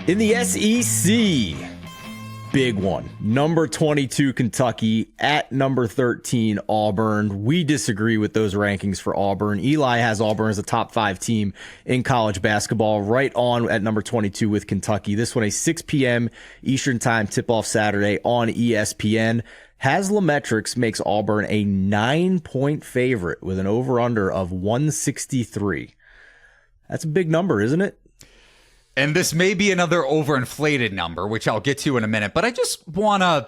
In the SEC, big one. Number 22, Kentucky at number 13, Auburn. We disagree with those rankings for Auburn. Eli has Auburn as a top 5 team in college basketball, right on at number 22 with Kentucky. This one, a 6 p.m. Eastern time tip-off Saturday on ESPN. Haslametrics makes Auburn a 9-point favorite with an over-under of 163. That's a big number, isn't it? And this may be another overinflated number, which I'll get to in a minute, but I just want to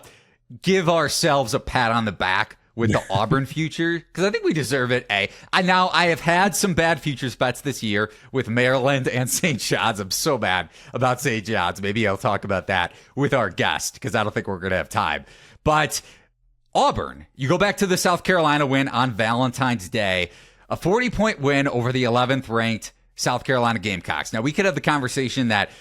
give ourselves a pat on the back with the Auburn future, because I think we deserve it. I have had some bad futures bets this year with Maryland and St. John's. I'm so bad about St. John's. Maybe I'll talk about that with our guest, because I don't think we're going to have time. But Auburn, you go back to the South Carolina win on Valentine's Day, a 40-point win over the 11th ranked South Carolina Gamecocks. Now, we could have the conversation that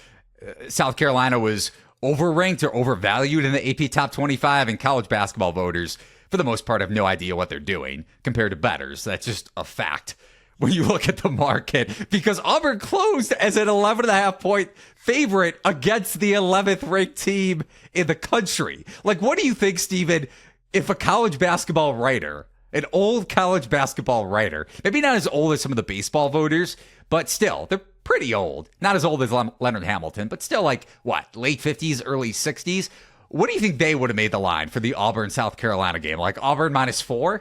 South Carolina was overranked or overvalued in the AP Top 25, and college basketball voters, for the most part, have no idea what they're doing compared to bettors. That's just a fact when you look at the market, because Auburn closed as an 11.5-point favorite against the 11th ranked team in the country. Like, what do you think, Steven, if a college basketball writer, an old college basketball writer, maybe not as old as some of the baseball voters, but still, they're pretty old. Not as old as Leonard Hamilton, but still like, what, late 50s, early 60s? What do you think they would have made the line for the Auburn-South Carolina game? Like Auburn -4?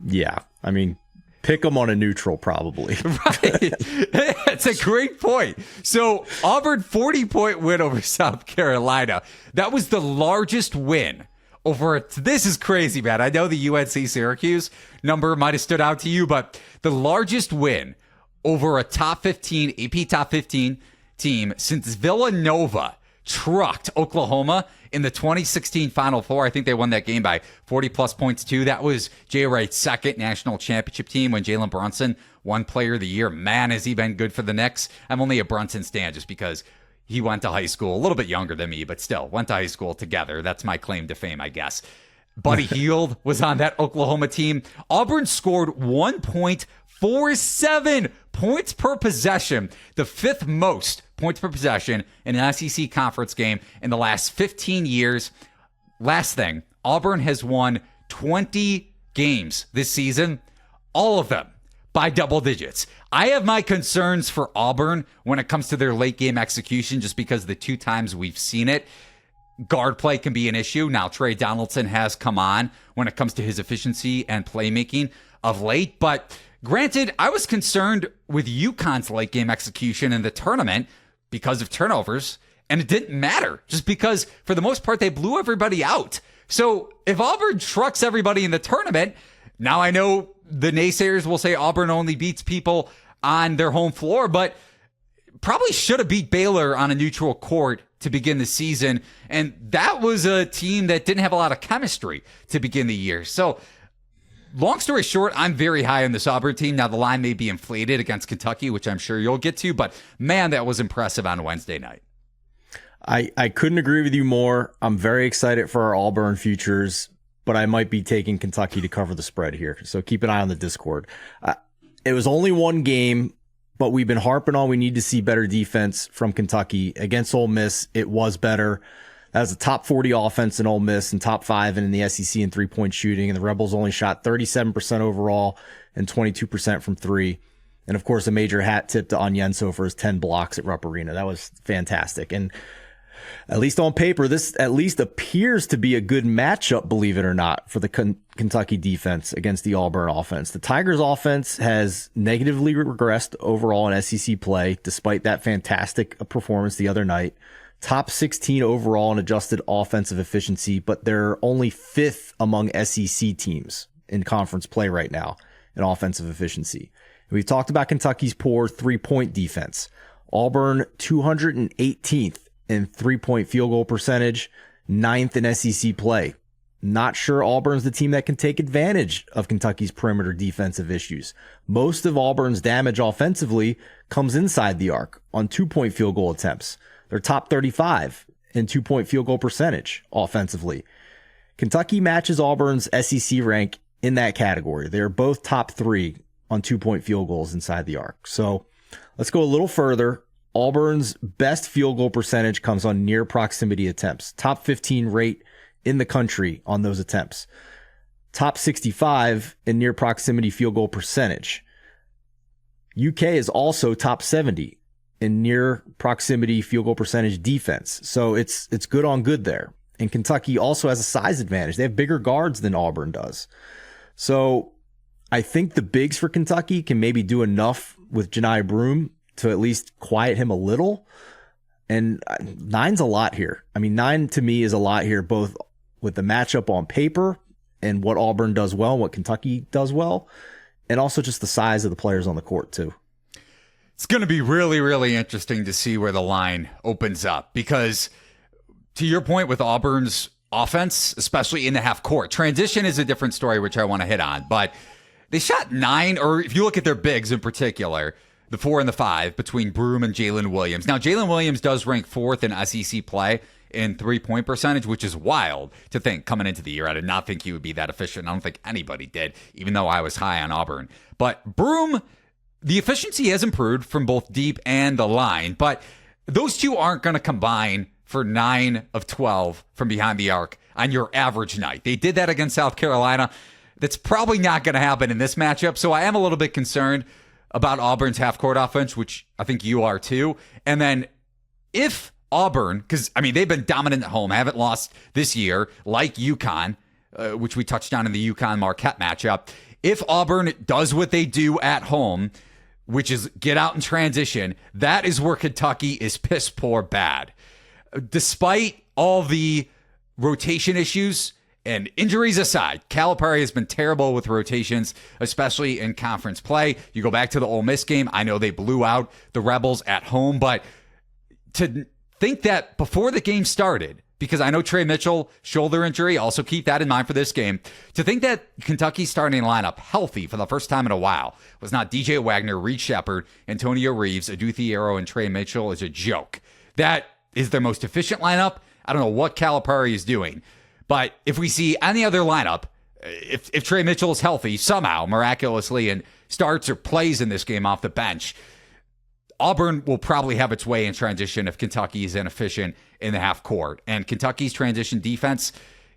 Yeah, I mean, pick them on a neutral probably. Right. That's a great point. So Auburn 40-point win over South Carolina. That was the largest win over, this is crazy, man. I know the UNC Syracuse number might have stood out to you, but the largest win over a top 15, AP top 15 team since Villanova trucked Oklahoma in the 2016 Final Four. I think they won that game by 40-plus points, too. That was Jay Wright's second national championship team when Jalen Brunson won Player of the Year. Man, has he been good for the Knicks. I'm only a Brunson stan just because he went to high school, a little bit younger than me, but still went to high school together. That's my claim to fame, I guess. Buddy Hield was on that Oklahoma team. Auburn scored 1.47 points per possession, the 5th most points per possession in an SEC conference game in the last 15 years. Last thing, Auburn has won 20 games this season, all of them by double digits. I have my concerns for Auburn when it comes to their late game execution, just because the 2 times we've seen it, guard play can be an issue. Now, Trey Donaldson has come on when it comes to his efficiency and playmaking of late, but granted, I was concerned with UConn's late game execution in the tournament because of turnovers, and it didn't matter just because, for the most part, they blew everybody out. So if Auburn trucks everybody in the tournament, now I know the naysayers will say Auburn only beats people on their home floor, but probably should have beat Baylor on a neutral court to begin the season, and that was a team that didn't have a lot of chemistry to begin the year. So long story short, I'm very high on this Auburn team. Now, the line may be inflated against Kentucky, which I'm sure you'll get to, but man, that was impressive on Wednesday night. I couldn't agree with you more. I'm very excited for our Auburn futures, but I might be taking Kentucky to cover the spread here. So keep an eye on the Discord. It was only one game, but we've been harping on we need to see better defense from Kentucky. Against Ole Miss, it was better. That was a top 40 offense in Ole Miss and top 5 in the SEC in 3-point shooting. And the Rebels only shot 37% overall and 22% from 3. And of course, a major hat tip to Onyenso for his 10 blocks at Rupp Arena. That was fantastic. And at least on paper, this at least appears to be a good matchup, believe it or not, for the Kentucky defense against the Auburn offense. The Tigers offense has negatively regressed overall in SEC play, despite that fantastic performance the other night. Top 16 overall in adjusted offensive efficiency, but they're only 5th among SEC teams in conference play right now in offensive efficiency. And we've talked about Kentucky's poor 3-point defense. Auburn 218th in 3-point field goal percentage, 9th in SEC play. Not sure Auburn's the team that can take advantage of Kentucky's perimeter defensive issues. Most of Auburn's damage offensively comes inside the arc on 2-point field goal attempts. They're top 35 in 2-point field goal percentage offensively. Kentucky matches Auburn's SEC rank in that category. They're both top 3 on 2-point field goals inside the arc. So let's go a little further. Auburn's best field goal percentage comes on near proximity attempts. Top 15 rate in the country on those attempts. Top 65 in near proximity field goal percentage. UK is also top 70 in near proximity field goal percentage defense. So it's good on good there. And Kentucky also has a size advantage. They have bigger guards than Auburn does. So I think the bigs for Kentucky can maybe do enough with Janai Broome to at least quiet him a little. And 9's a lot here. I mean, 9 to me is a lot here, both with the matchup on paper and what Auburn does well, what Kentucky does well, and also just the size of the players on the court too. It's going to be really, really interesting to see where the line opens up because to your point with Auburn's offense, especially in the half court, transition is a different story, which I want to hit on, but they shot 9, or if you look at their bigs in particular, the 4 and the 5 between Broome and Jalen Williams. Now, Jalen Williams does rank 4th in SEC play in 3-point percentage, which is wild to think coming into the year. I did not think he would be that efficient. I don't think anybody did, even though I was high on Auburn. But Broome, the efficiency has improved from both deep and the line, but those two aren't going to combine for 9 of 12 from behind the arc on your average night. They did that against South Carolina. That's probably not going to happen in this matchup. So I am a little bit concerned about Auburn's half-court offense, which I think you are too. And then if Auburn, because, I mean, they've been dominant at home, haven't lost this year, like UConn, which we touched on in the UConn-Marquette matchup. If Auburn does what they do at home, which is get out in transition, that is where Kentucky is piss poor bad. Despite all the rotation issues and injuries aside, Calipari has been terrible with rotations, especially in conference play. You go back to the Ole Miss game, I know they blew out the Rebels at home, but to think that before the game started, because I know Trey Mitchell, shoulder injury, also keep that in mind for this game, to think that Kentucky's starting lineup healthy for the first time in a while was not DJ Wagner, Reed Shepherd, Antonio Reeves, Adu Thiero, and Trey Mitchell is a joke. That is their most efficient lineup. I don't know what Calipari is doing. But if we see any other lineup, if Trey Mitchell is healthy somehow, miraculously, and starts or plays in this game off the bench, Auburn will probably have its way in transition if Kentucky is inefficient in the half court. And Kentucky's transition defense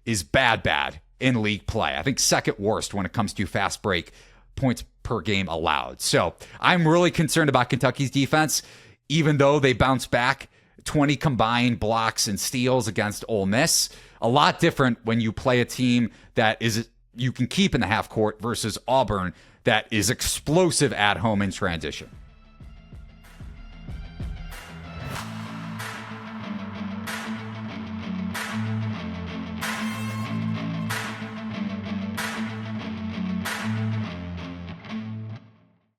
is bad in league play. I think second worst when it comes to fast break points per game allowed. So I'm really concerned about Kentucky's defense, even though they bounce back 20 combined blocks and steals against Ole Miss. A lot different when you play a team that is you can keep in the half court versus Auburn that is explosive at home in transition.